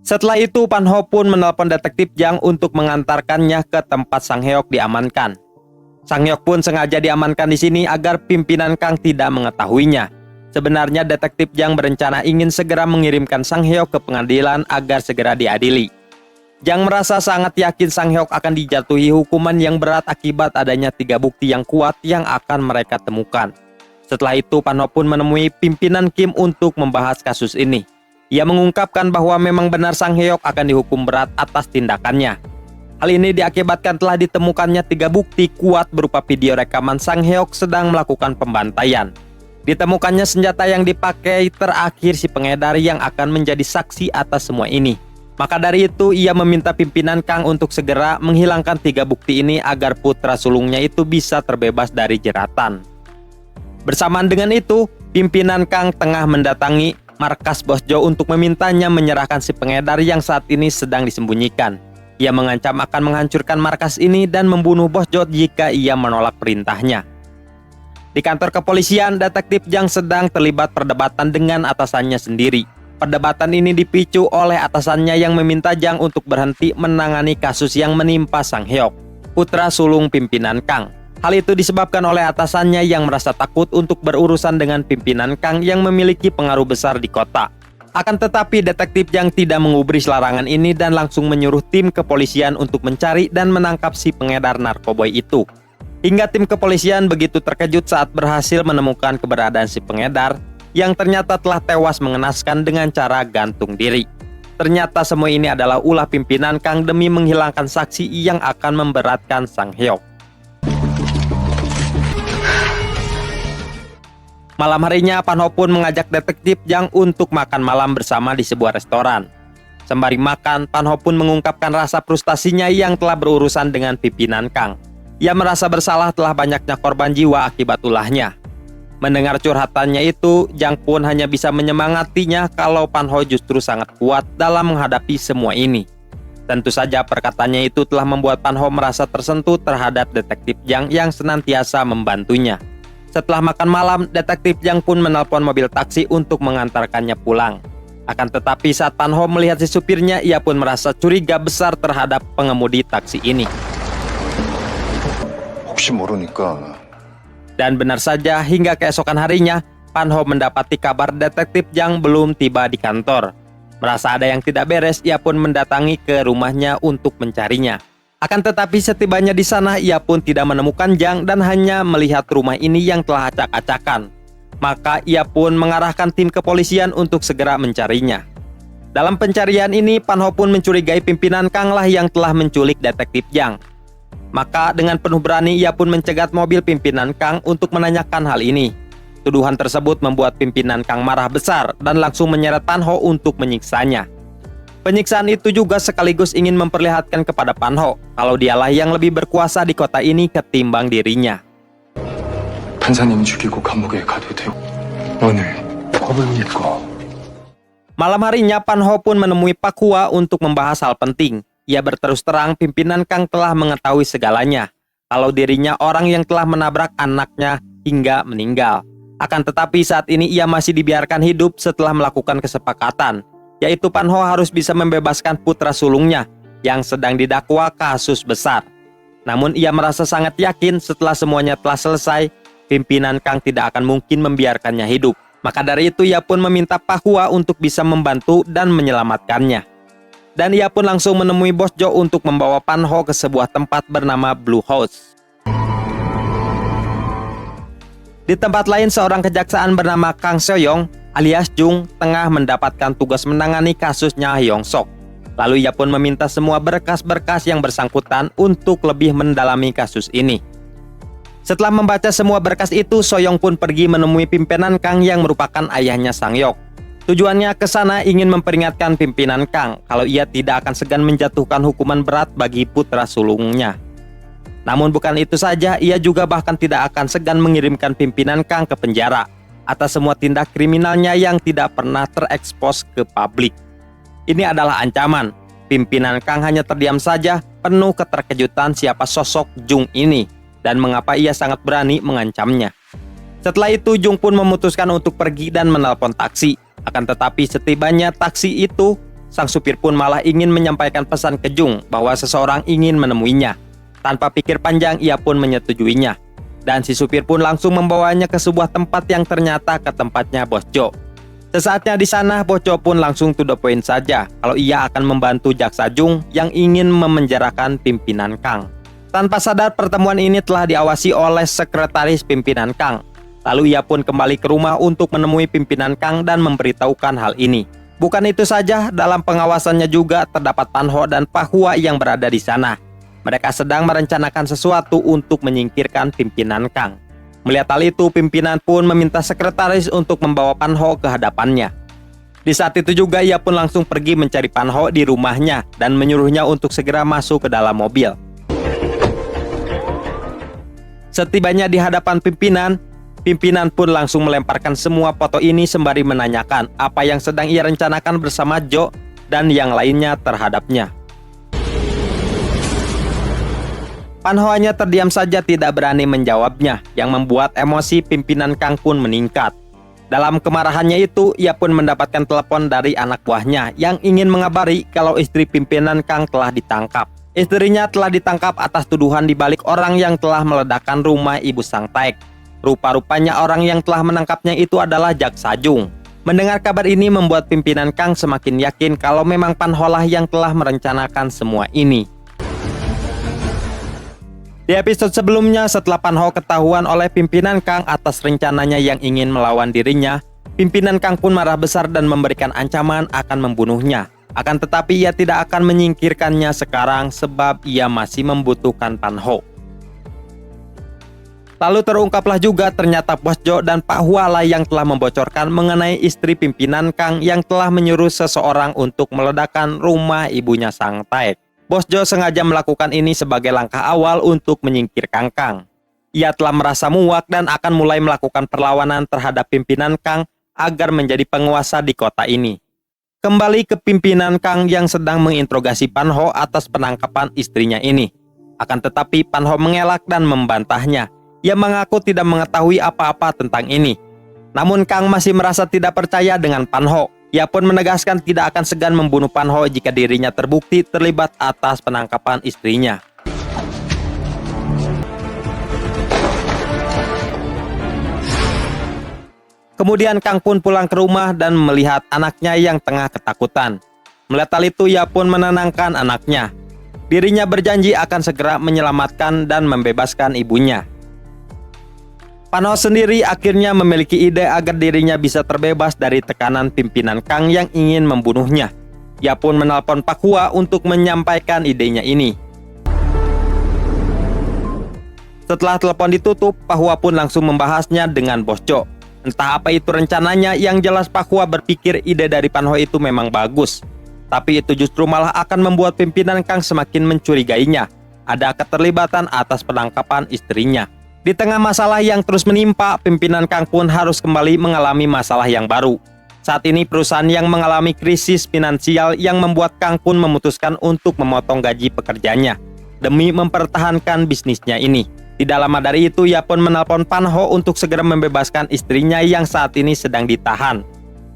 Setelah itu, Pan Ho pun menelpon detektif Jang untuk mengantarkannya ke tempat Sang Heok diamankan. Sang Heok pun sengaja diamankan di sini agar pimpinan Kang tidak mengetahuinya. Sebenarnya detektif Jang berencana ingin segera mengirimkan Sang Heok ke pengadilan agar segera diadili. Jang merasa sangat yakin Sang Heok akan dijatuhi hukuman yang berat akibat adanya 3 bukti yang kuat yang akan mereka temukan. Setelah itu, Pan Ho pun menemui pimpinan Kim untuk membahas kasus ini. Ia mengungkapkan bahwa memang benar Sang Heok akan dihukum berat atas tindakannya. Hal ini diakibatkan telah ditemukannya 3 bukti kuat berupa video rekaman Sang Heok sedang melakukan pembantaian. Ditemukannya senjata yang dipakai terakhir si pengedar yang akan menjadi saksi atas semua ini. Maka dari itu ia meminta pimpinan Kang untuk segera menghilangkan 3 bukti ini agar putra sulungnya itu bisa terbebas dari jeratan. Bersamaan dengan itu, pimpinan Kang tengah mendatangi markas Bos Jo untuk memintanya menyerahkan si pengedar yang saat ini sedang disembunyikan. Ia mengancam akan menghancurkan markas ini dan membunuh Bos Jo jika ia menolak perintahnya. Di kantor kepolisian, detektif Jang sedang terlibat perdebatan dengan atasannya sendiri. Perdebatan ini dipicu oleh atasannya yang meminta Jang untuk berhenti menangani kasus yang menimpa Sang Heok, putra sulung pimpinan Kang. Hal itu disebabkan oleh atasannya yang merasa takut untuk berurusan dengan pimpinan Kang yang memiliki pengaruh besar di kota. Akan tetapi detektif Jang tidak mengubris larangan ini dan langsung menyuruh tim kepolisian untuk mencari dan menangkap si pengedar narkoboy itu. Hingga tim kepolisian begitu terkejut saat berhasil menemukan keberadaan si pengedar yang ternyata telah tewas mengenaskan dengan cara gantung diri. Ternyata semua ini adalah ulah pimpinan Kang demi menghilangkan saksi yang akan memberatkan Sang Heok. Malam harinya, Pan Ho pun mengajak detektif Jang untuk makan malam bersama di sebuah restoran. Sembari makan, Pan Ho pun mengungkapkan rasa frustasinya yang telah berurusan dengan pimpinan Kang. Ia merasa bersalah telah banyaknya korban jiwa akibat ulahnya. Mendengar curhatannya itu, Jang pun hanya bisa menyemangatinya kalau Pan Ho justru sangat kuat dalam menghadapi semua ini. Tentu saja perkataannya itu telah membuat Pan Ho merasa tersentuh terhadap detektif Jang yang senantiasa membantunya. Setelah makan malam, detektif Jang pun menelpon mobil taksi untuk mengantarkannya pulang. Akan tetapi saat Pan Ho melihat si supirnya, ia pun merasa curiga besar terhadap pengemudi taksi ini. Dan benar saja, hingga keesokan harinya, Pan Ho mendapati kabar detektif Jang belum tiba di kantor. Merasa ada yang tidak beres, ia pun mendatangi ke rumahnya untuk mencarinya. Akan tetapi setibanya di sana, ia pun tidak menemukan Jang dan hanya melihat rumah ini yang telah acak-acakan. Maka ia pun mengarahkan tim kepolisian untuk segera mencarinya. Dalam pencarian ini, Pan Ho pun mencurigai pimpinan Kang lah yang telah menculik detektif Jang. Maka dengan penuh berani ia pun mencegat mobil pimpinan Kang untuk menanyakan hal ini. Tuduhan tersebut membuat pimpinan Kang marah besar dan langsung menyeret Pan Ho untuk menyiksanya. Penyiksaan itu juga sekaligus ingin memperlihatkan kepada Pan Ho kalau dialah yang lebih berkuasa di kota ini ketimbang dirinya. Malam harinya, Pan Ho pun menemui Pak Hua untuk membahas hal penting. Ia berterus terang pimpinan Kang telah mengetahui segalanya, kalau dirinya orang yang telah menabrak anaknya hingga meninggal. Akan tetapi saat ini ia masih dibiarkan hidup setelah melakukan kesepakatan, yaitu Pan Ho harus bisa membebaskan putra sulungnya yang sedang didakwa kasus besar. Namun ia merasa sangat yakin setelah semuanya telah selesai, pimpinan Kang tidak akan mungkin membiarkannya hidup. Maka dari itu ia pun meminta Pak Hua untuk bisa membantu dan menyelamatkannya. Dan ia pun langsung menemui Bos Jo untuk membawa Pan Ho ke sebuah tempat bernama Blue House. Di tempat lain, seorang kejaksaan bernama Kang Seoyong alias Jung tengah mendapatkan tugas menangani kasusnya Hyong Sok. Lalu ia pun meminta semua berkas-berkas yang bersangkutan untuk lebih mendalami kasus ini. Setelah membaca semua berkas itu, Soyong pun pergi menemui pimpinan Kang yang merupakan ayahnya Sang Yok. Tujuannya ke sana ingin memperingatkan pimpinan Kang kalau ia tidak akan segan menjatuhkan hukuman berat bagi putra sulungnya. Namun bukan itu saja, ia juga bahkan tidak akan segan mengirimkan pimpinan Kang ke penjara atas semua tindak kriminalnya yang tidak pernah terekspos ke publik. Ini adalah ancaman. Pimpinan Kang hanya terdiam saja, penuh keterkejutan siapa sosok Jung ini dan mengapa ia sangat berani mengancamnya. Setelah itu, Jung pun memutuskan untuk pergi dan menelpon taksi. Akan tetapi setibanya taksi itu, sang supir pun malah ingin menyampaikan pesan ke Jung bahwa seseorang ingin menemuinya. Tanpa pikir panjang, ia pun menyetujuinya. Dan si supir pun langsung membawanya ke sebuah tempat yang ternyata ke tempatnya Bos Jo. Sesaatnya di sana, Bos Jo pun langsung to the point saja kalau ia akan membantu jaksa Jung yang ingin memenjarakan pimpinan Kang. Tanpa sadar, pertemuan ini telah diawasi oleh sekretaris pimpinan Kang. Lalu ia pun kembali ke rumah untuk menemui pimpinan Kang dan memberitahukan hal ini. Bukan itu saja, dalam pengawasannya juga terdapat Pan Ho dan Pak Hua yang berada di sana. Mereka sedang merencanakan sesuatu untuk menyingkirkan pimpinan Kang. Melihat hal itu, pimpinan pun meminta sekretaris untuk membawa Pan Ho ke hadapannya. Di saat itu juga ia pun langsung pergi mencari Pan Ho di rumahnya dan menyuruhnya untuk segera masuk ke dalam mobil. Setibanya di hadapan pimpinan pun langsung melemparkan semua foto ini sembari menanyakan apa yang sedang ia rencanakan bersama Jo dan yang lainnya terhadapnya. Pan Ho hanya terdiam saja, tidak berani menjawabnya, yang membuat emosi pimpinan Kang pun meningkat. Dalam kemarahannya itu, ia pun mendapatkan telepon dari anak buahnya yang ingin mengabari kalau istri pimpinan Kang telah ditangkap. Istrinya telah ditangkap atas tuduhan dibalik orang yang telah meledakkan rumah Ibu Sang Taek. Rupa-rupanya orang yang telah menangkapnya itu adalah jaksa Jung. Mendengar kabar ini membuat pimpinan Kang semakin yakin kalau memang Pan Ho lah yang telah merencanakan semua ini. Di episode sebelumnya, setelah Pan Ho ketahuan oleh pimpinan Kang atas rencananya yang ingin melawan dirinya, pimpinan Kang pun marah besar dan memberikan ancaman akan membunuhnya. Akan tetapi ia tidak akan menyingkirkannya sekarang sebab ia masih membutuhkan Pan Ho. Lalu terungkaplah juga ternyata Bos Jo dan Pak Hua lah yang telah membocorkan mengenai istri pimpinan Kang yang telah menyuruh seseorang untuk meledakkan rumah ibunya Sang Taek. Bos Jo sengaja melakukan ini sebagai langkah awal untuk menyingkirkan Kang. Ia telah merasa muak dan akan mulai melakukan perlawanan terhadap pimpinan Kang agar menjadi penguasa di kota ini. Kembali ke pimpinan Kang yang sedang menginterogasi Pan Ho atas penangkapan istrinya ini. Akan tetapi Pan Ho mengelak dan membantahnya. Ia mengaku tidak mengetahui apa-apa tentang ini. Namun Kang masih merasa tidak percaya dengan Pan Ho. Ia pun menegaskan tidak akan segan membunuh Pan Ho jika dirinya terbukti terlibat atas penangkapan istrinya. Kemudian Kang pun pulang ke rumah dan melihat anaknya yang tengah ketakutan. Melihat hal itu, ia pun menenangkan anaknya. Dirinya berjanji akan segera menyelamatkan dan membebaskan ibunya. Pan Ho sendiri akhirnya memiliki ide agar dirinya bisa terbebas dari tekanan pimpinan Kang yang ingin membunuhnya. Ia pun menelpon Pak Hua untuk menyampaikan idenya ini. Setelah telepon ditutup, Pak Hua pun langsung membahasnya dengan Bos Jo. Entah apa itu rencananya, yang jelas Pak Hua berpikir ide dari Pan Ho itu memang bagus. Tapi itu justru malah akan membuat pimpinan Kang semakin mencurigainya. Ada keterlibatan atas penangkapan istrinya. Di tengah masalah yang terus menimpa, pimpinan Kang pun harus kembali mengalami masalah yang baru. Saat ini perusahaan yang mengalami krisis finansial yang membuat Kang pun memutuskan untuk memotong gaji pekerjanya demi mempertahankan bisnisnya ini. Tidak lama dari itu, ia pun menelpon Pan Ho untuk segera membebaskan istrinya yang saat ini sedang ditahan.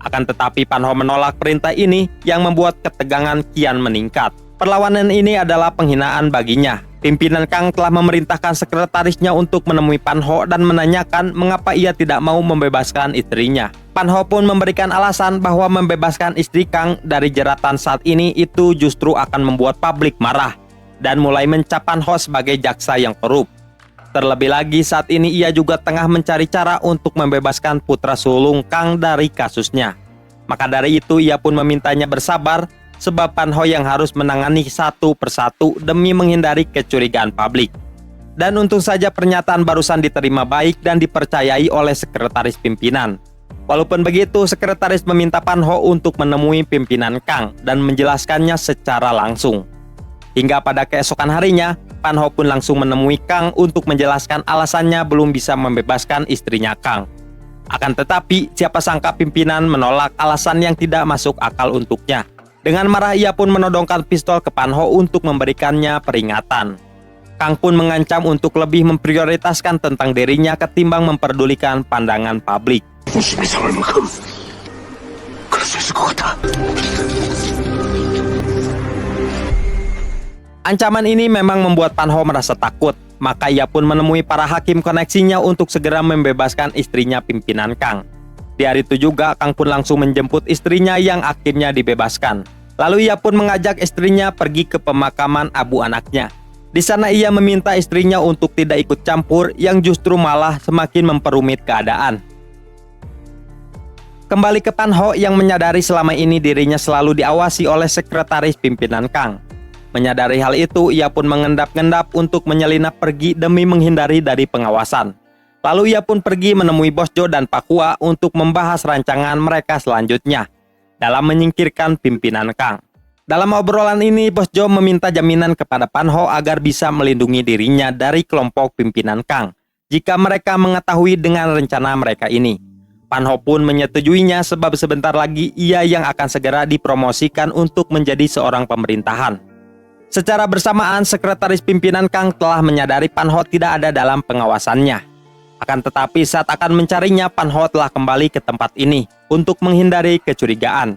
Akan tetapi Pan Ho menolak perintah ini yang membuat ketegangan kian meningkat. Perlawanan ini adalah penghinaan baginya. Pimpinan Kang telah memerintahkan sekretarisnya untuk menemui Pan Ho dan menanyakan mengapa ia tidak mau membebaskan istrinya. Pan Ho pun memberikan alasan bahwa membebaskan istri Kang dari jeratan saat ini itu justru akan membuat publik marah dan mulai mencap Pan Ho sebagai jaksa yang korup. Terlebih lagi saat ini ia juga tengah mencari cara untuk membebaskan putra sulung Kang dari kasusnya. Maka dari itu ia pun memintanya bersabar sebab Pan Ho yang harus menangani satu persatu demi menghindari kecurigaan publik. Dan untung saja pernyataan barusan diterima baik dan dipercayai oleh sekretaris pimpinan. Walaupun begitu, sekretaris meminta Pan Ho untuk menemui pimpinan Kang dan menjelaskannya secara langsung. Hingga pada keesokan harinya, Pan Ho pun langsung menemui Kang untuk menjelaskan alasannya belum bisa membebaskan istrinya Kang. Akan tetapi, siapa sangka pimpinan menolak alasan yang tidak masuk akal untuknya. Dengan marah ia pun menodongkan pistol ke Pan Ho untuk memberikannya peringatan. Kang pun mengancam untuk lebih memprioritaskan tentang dirinya ketimbang memperdulikan pandangan publik. Ancaman ini memang membuat Panho merasa takut, maka ia pun menemui para hakim koneksinya untuk segera membebaskan istrinya pimpinan Kang. Di hari itu juga Kang pun langsung menjemput istrinya yang akhirnya dibebaskan. Lalu ia pun mengajak istrinya pergi ke pemakaman abu anaknya. Di sana ia meminta istrinya untuk tidak ikut campur yang justru malah semakin memperumit keadaan. Kembali ke Panho yang menyadari selama ini dirinya selalu diawasi oleh sekretaris pimpinan Kang. Menyadari hal itu, ia pun mengendap-endap untuk menyelinap pergi demi menghindari dari pengawasan. Lalu ia pun pergi menemui Bos Jo dan Pak Hua untuk membahas rancangan mereka selanjutnya dalam menyingkirkan pimpinan Kang. Dalam obrolan ini, Bos Jo meminta jaminan kepada Panho agar bisa melindungi dirinya dari kelompok pimpinan Kang jika mereka mengetahui dengan rencana mereka ini. Panho pun menyetujuinya sebab sebentar lagi ia yang akan segera dipromosikan untuk menjadi seorang pemerintahan. Secara bersamaan, sekretaris pimpinan Kang telah menyadari Panho tidak ada dalam pengawasannya. Akan tetapi saat akan mencarinya, Panho telah kembali ke tempat ini untuk menghindari kecurigaan.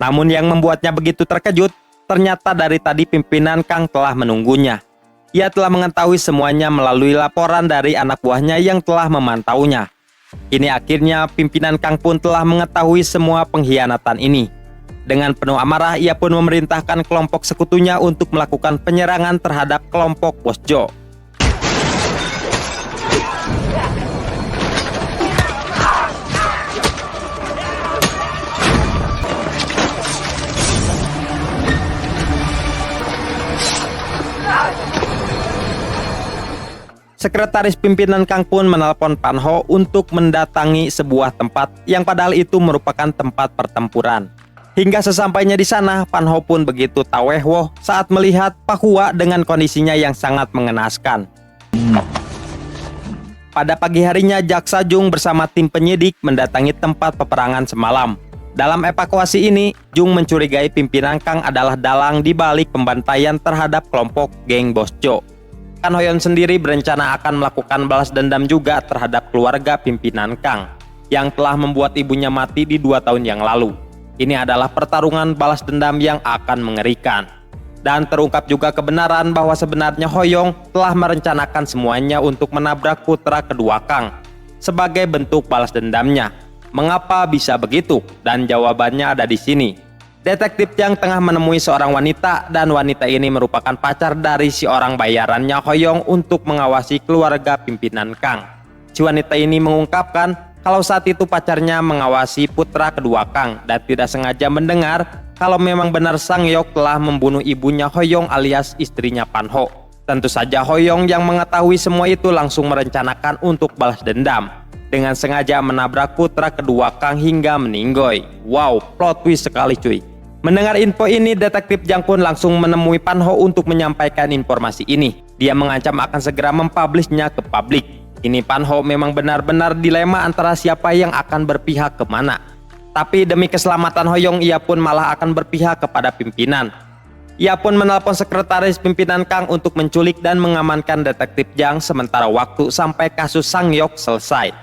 Namun yang membuatnya begitu terkejut, ternyata dari tadi pimpinan Kang telah menunggunya. Ia telah mengetahui semuanya melalui laporan dari anak buahnya yang telah memantaunya. Kini akhirnya pimpinan Kang pun telah mengetahui semua pengkhianatan ini. Dengan penuh amarah, ia pun memerintahkan kelompok sekutunya untuk melakukan penyerangan terhadap kelompok Bos Jo. Sekretaris pimpinan Kang pun menelpon Panho untuk mendatangi sebuah tempat yang padahal itu merupakan tempat pertempuran. Hingga sesampainya di sana, Panho pun begitu tawehwoh saat melihat Pak Hua dengan kondisinya yang sangat mengenaskan. Pada pagi harinya, Jaksa Jung bersama tim penyidik mendatangi tempat peperangan semalam. Dalam evakuasi ini, Jung mencurigai pimpinan Kang adalah dalang di balik pembantaian terhadap kelompok geng Bos Jo. Kan Hoyon sendiri berencana akan melakukan balas dendam juga terhadap keluarga pimpinan Kang yang telah membuat ibunya mati di 2 tahun yang lalu. Ini adalah pertarungan balas dendam yang akan mengerikan. Dan terungkap juga kebenaran bahwa sebenarnya Hoyong telah merencanakan semuanya untuk menabrak putra kedua Kang sebagai bentuk balas dendamnya. Mengapa bisa begitu? Dan jawabannya ada di sini. Detektif yang tengah menemui seorang wanita dan wanita ini merupakan pacar dari si orang bayarannya Hoyong untuk mengawasi keluarga pimpinan Kang. Si wanita ini mengungkapkan kalau saat itu pacarnya mengawasi putra kedua Kang dan tidak sengaja mendengar kalau memang benar Sangyok telah membunuh ibunya Hoyong alias istrinya Panho. Tentu saja Hoyong yang mengetahui semua itu langsung merencanakan untuk balas dendam dengan sengaja menabrak putra kedua Kang hingga meninggoy. Wow, plot twist sekali cuy. Mendengar info ini, detektif Jang pun langsung menemui Panho untuk menyampaikan informasi ini. Dia mengancam akan segera mempublishnya ke publik. Ini Panho memang benar-benar dilema antara siapa yang akan berpihak kemana. Tapi demi keselamatan Hoyong, ia pun malah akan berpihak kepada pimpinan. Ia pun menelpon sekretaris pimpinan Kang untuk menculik dan mengamankan detektif Jang sementara waktu sampai kasus Sangyok selesai.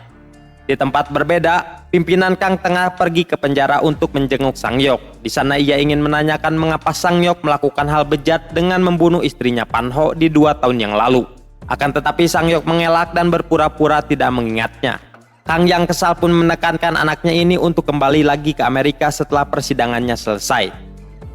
Di tempat berbeda, pimpinan Kang tengah pergi ke penjara untuk menjenguk Sangyok. Di sana ia ingin menanyakan mengapa Sangyok melakukan hal bejat dengan membunuh istrinya Panho di 2 tahun yang lalu. Akan tetapi Sangyok mengelak dan berpura-pura tidak mengingatnya. Kang yang kesal pun menekankan anaknya ini untuk kembali lagi ke Amerika setelah persidangannya selesai.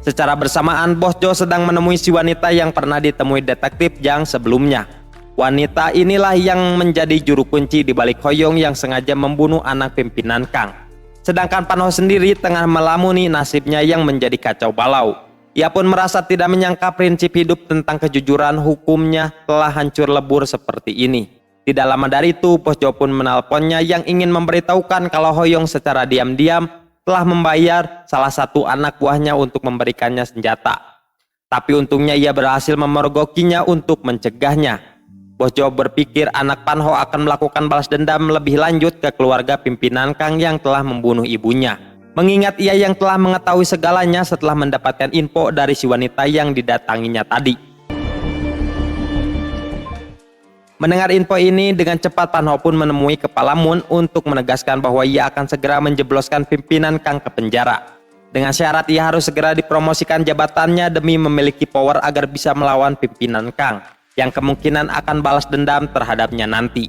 Secara bersamaan, Bos Jo sedang menemui si wanita yang pernah ditemui detektif Jang sebelumnya. Wanita inilah yang menjadi juru kunci di balik Hoyong yang sengaja membunuh anak pimpinan Kang. Sedangkan Panho sendiri tengah melamuni nasibnya yang menjadi kacau balau. Ia pun merasa tidak menyangka prinsip hidup tentang kejujuran hukumnya telah hancur lebur seperti ini. Tidak lama dari itu, Bos Jo pun menelponnya yang ingin memberitahukan kalau Hoyong secara diam-diam telah membayar salah satu anak buahnya untuk memberikannya senjata. Tapi untungnya ia berhasil memergokinya untuk mencegahnya. Bos Jo berpikir anak Panho akan melakukan balas dendam lebih lanjut ke keluarga pimpinan Kang yang telah membunuh ibunya. Mengingat ia yang telah mengetahui segalanya setelah mendapatkan info dari si wanita yang didatanginya tadi. Mendengar info ini, dengan cepat Panho pun menemui Kepala Moon untuk menegaskan bahwa ia akan segera menjebloskan pimpinan Kang ke penjara. Dengan syarat ia harus segera dipromosikan jabatannya demi memiliki power agar bisa melawan pimpinan Kang, yang kemungkinan akan balas dendam terhadapnya nanti.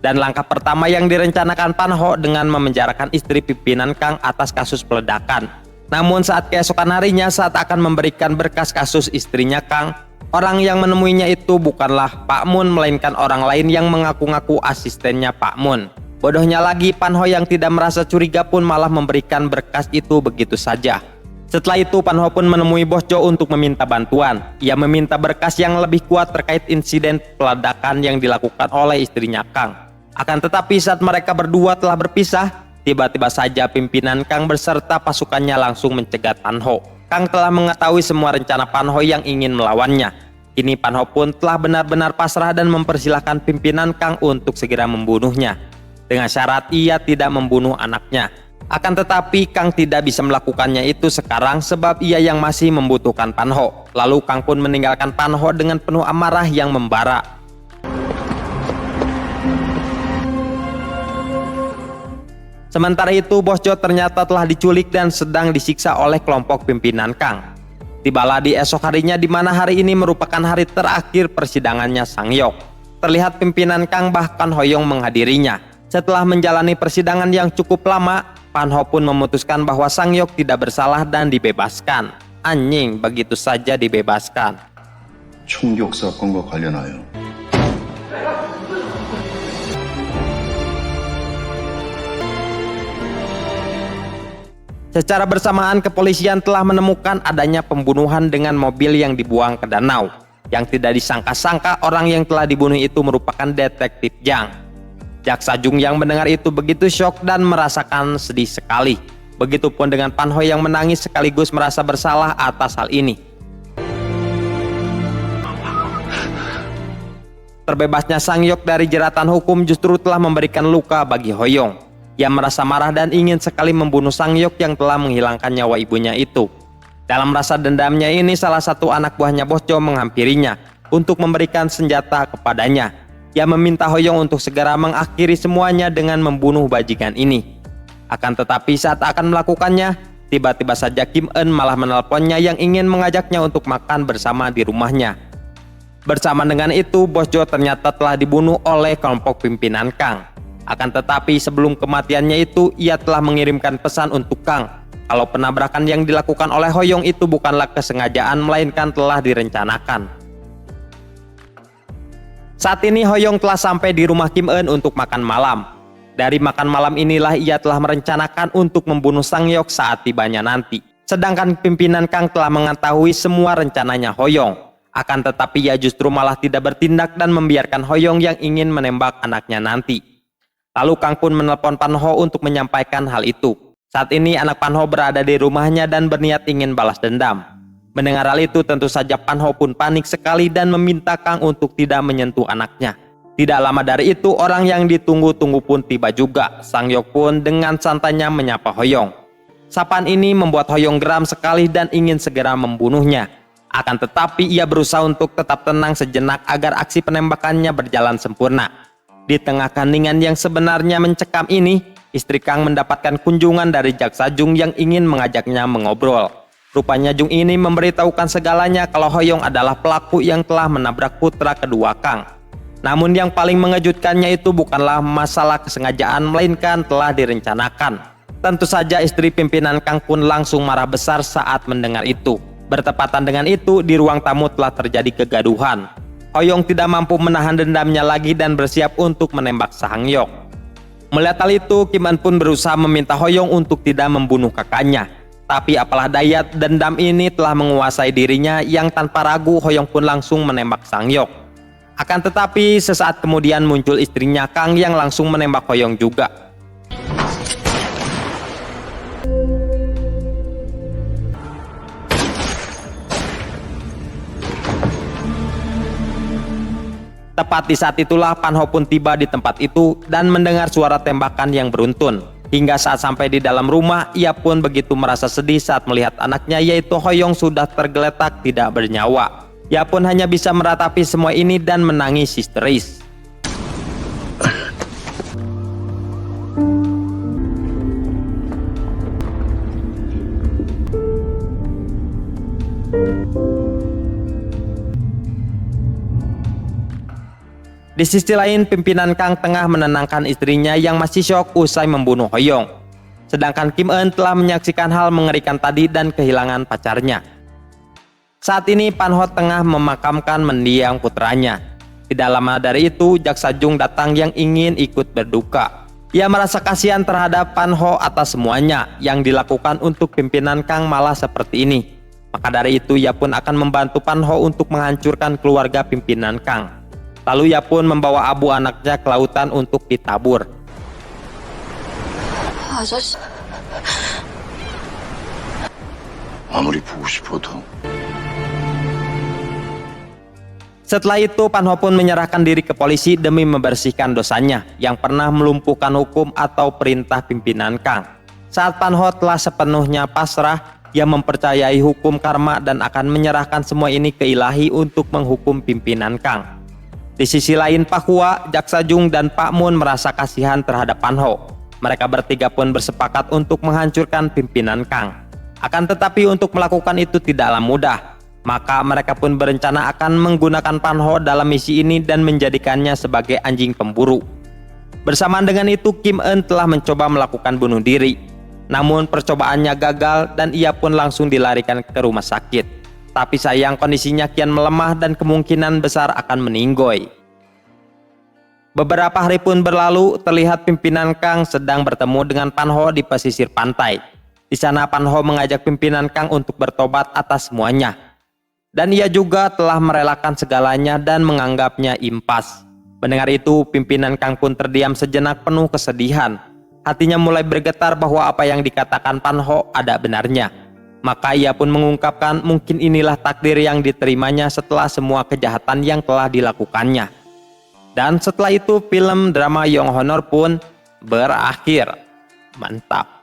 Dan langkah pertama yang direncanakan Pan Ho dengan memenjarakan istri pimpinan Kang atas kasus peledakan. Namun saat keesokan harinya saat akan memberikan berkas kasus istrinya Kang, orang yang menemuinya itu bukanlah Pak Mun melainkan orang lain yang mengaku-ngaku asistennya Pak Mun. Bodohnya lagi, Pan Ho yang tidak merasa curiga pun malah memberikan berkas itu begitu saja. Setelah itu Pan Ho pun menemui Bos Jo untuk meminta bantuan. Ia meminta berkas yang lebih kuat terkait insiden peledakan yang dilakukan oleh istrinya Kang. Akan tetapi saat mereka berdua telah berpisah, tiba-tiba saja pimpinan Kang beserta pasukannya langsung mencegat Pan Ho. Kang telah mengetahui semua rencana Pan Ho yang ingin melawannya. Kini Pan Ho pun telah benar-benar pasrah dan mempersilahkan pimpinan Kang untuk segera membunuhnya. Dengan syarat ia tidak membunuh anaknya. Akan tetapi Kang tidak bisa melakukannya itu sekarang sebab ia yang masih membutuhkan Pan Ho. Lalu Kang pun meninggalkan Pan Ho dengan penuh amarah yang membara. Sementara itu Bos Jo ternyata telah diculik dan sedang disiksa oleh kelompok pimpinan Kang. Tibalah di esok harinya di mana hari ini merupakan hari terakhir persidangannya Sangyok. Terlihat pimpinan Kang bahkan Hoyong menghadirinya. Setelah menjalani persidangan yang cukup lama, Pan Ho pun memutuskan bahwa Sangyok tidak bersalah dan dibebaskan. Anjing, begitu saja dibebaskan. 총격 사건과 관련하여 Secara bersamaan kepolisian telah menemukan adanya pembunuhan dengan mobil yang dibuang ke danau. Yang tidak disangka-sangka orang yang telah dibunuh itu merupakan detektif Jang. Jaksa Jung yang mendengar itu begitu syok dan merasakan sedih sekali. Begitupun dengan Pan Ho yang menangis sekaligus merasa bersalah atas hal ini. Terbebasnya Sangyok dari jeratan hukum justru telah memberikan luka bagi Hoyong. Ia merasa marah dan ingin sekali membunuh Sangyok yang telah menghilangkan nyawa ibunya itu. Dalam rasa dendamnya ini salah satu anak buahnya Bos Jo menghampirinya untuk memberikan senjata kepadanya. Ia meminta Hoyong untuk segera mengakhiri semuanya dengan membunuh bajingan ini. Akan tetapi saat akan melakukannya, tiba-tiba saja Kim Eun malah menelponnya yang ingin mengajaknya untuk makan bersama di rumahnya. Bersama dengan itu Bos Jo ternyata telah dibunuh oleh kelompok pimpinan Kang. Akan tetapi sebelum kematiannya itu ia telah mengirimkan pesan untuk Kang kalau penabrakan yang dilakukan oleh Hoyong itu bukanlah kesengajaan melainkan telah direncanakan. Saat ini Hoyong telah sampai di rumah Kim Eun untuk makan malam. Dari makan malam inilah ia telah merencanakan untuk membunuh Sangyok saat tibanya nanti. Sedangkan pimpinan Kang telah mengetahui semua rencananya Hoyong. Akan tetapi ia justru malah tidak bertindak dan membiarkan Hoyong yang ingin menembak anaknya nanti. Lalu Kang pun menelpon Pan Ho untuk menyampaikan hal itu. Saat ini anak Pan Ho berada di rumahnya dan berniat ingin balas dendam. Mendengar hal itu tentu saja Pan Ho pun panik sekali dan meminta Kang untuk tidak menyentuh anaknya. Tidak lama dari itu orang yang ditunggu-tunggu pun tiba juga. Sangyok pun dengan santainya menyapa Hoyong. Sapaan ini membuat Hoyong geram sekali dan ingin segera membunuhnya. Akan tetapi ia berusaha untuk tetap tenang sejenak agar aksi penembakannya berjalan sempurna. Di tengah keheningan yang sebenarnya mencekam ini, istri Kang mendapatkan kunjungan dari Jaksa Jung yang ingin mengajaknya mengobrol. Rupanya Jung ini memberitahukan segalanya kalau Hoyong adalah pelaku yang telah menabrak putra kedua Kang. Namun yang paling mengejutkannya itu bukanlah masalah kesengajaan melainkan telah direncanakan. Tentu saja istri pimpinan Kang pun langsung marah besar saat mendengar itu. Bertepatan dengan itu di ruang tamu telah terjadi kegaduhan. Hoyong tidak mampu menahan dendamnya lagi dan bersiap untuk menembak Sangyok. Melihat hal itu, Kim Eun pun berusaha meminta Hoyong untuk tidak membunuh kakaknya. Tapi apalah daya, dendam ini telah menguasai dirinya yang tanpa ragu Hoyong pun langsung menembak Sangyok. Akan tetapi sesaat kemudian muncul istrinya Kang yang langsung menembak Hoyong juga. Tepat di saat itulah Pan Ho pun tiba di tempat itu dan mendengar suara tembakan yang beruntun. Hingga saat sampai di dalam rumah, ia pun begitu merasa sedih saat melihat anaknya yaitu Hoyong sudah tergeletak tidak bernyawa. Ia pun hanya bisa meratapi semua ini dan menangis histeris. Di sisi lain, pimpinan Kang tengah menenangkan istrinya yang masih syok usai membunuh Hoyong. Sedangkan Kim Eun telah menyaksikan hal mengerikan tadi dan kehilangan pacarnya. Saat ini Pan Ho tengah memakamkan mendiang putranya. Tidak lama dari itu, Jaksa Jung datang yang ingin ikut berduka. Ia merasa kasihan terhadap Pan Ho atas semuanya yang dilakukan untuk pimpinan Kang malah seperti ini. Maka dari itu ia pun akan membantu Pan Ho untuk menghancurkan keluarga pimpinan Kang. Lalu ia pun membawa abu anaknya ke lautan untuk ditabur. 아저씨, 아무리 보고 싶어도 Setelah itu Pan Ho pun menyerahkan diri ke polisi demi membersihkan dosanya yang pernah melumpuhkan hukum atau perintah pimpinan Kang. Saat Pan Ho telah sepenuhnya pasrah, ia mempercayai hukum karma dan akan menyerahkan semua ini ke ilahi untuk menghukum pimpinan Kang. Di sisi lain, Pak Hua, Jaksa Jung, dan Pak Mun merasa kasihan terhadap Pan Ho. Mereka bertiga pun bersepakat untuk menghancurkan pimpinan Kang. Akan tetapi untuk melakukan itu tidaklah mudah. Maka mereka pun berencana akan menggunakan Pan Ho dalam misi ini dan menjadikannya sebagai anjing pemburu. Bersamaan dengan itu, Kim Eun telah mencoba melakukan bunuh diri. Namun percobaannya gagal dan ia pun langsung dilarikan ke rumah sakit. Tapi sayang kondisinya kian melemah dan kemungkinan besar akan meninggoy. Beberapa hari pun berlalu, terlihat pimpinan Kang sedang bertemu dengan Pan Ho di pesisir pantai. Di sana Pan Ho mengajak pimpinan Kang untuk bertobat atas semuanya. Dan ia juga telah merelakan segalanya dan menganggapnya impas. Mendengar itu, pimpinan Kang pun terdiam sejenak penuh kesedihan. Hatinya mulai bergetar bahwa apa yang dikatakan Pan Ho ada benarnya. Maka ia pun mengungkapkan mungkin inilah takdir yang diterimanya setelah semua kejahatan yang telah dilakukannya. Dan setelah itu film drama Young Honor pun berakhir. Mantap.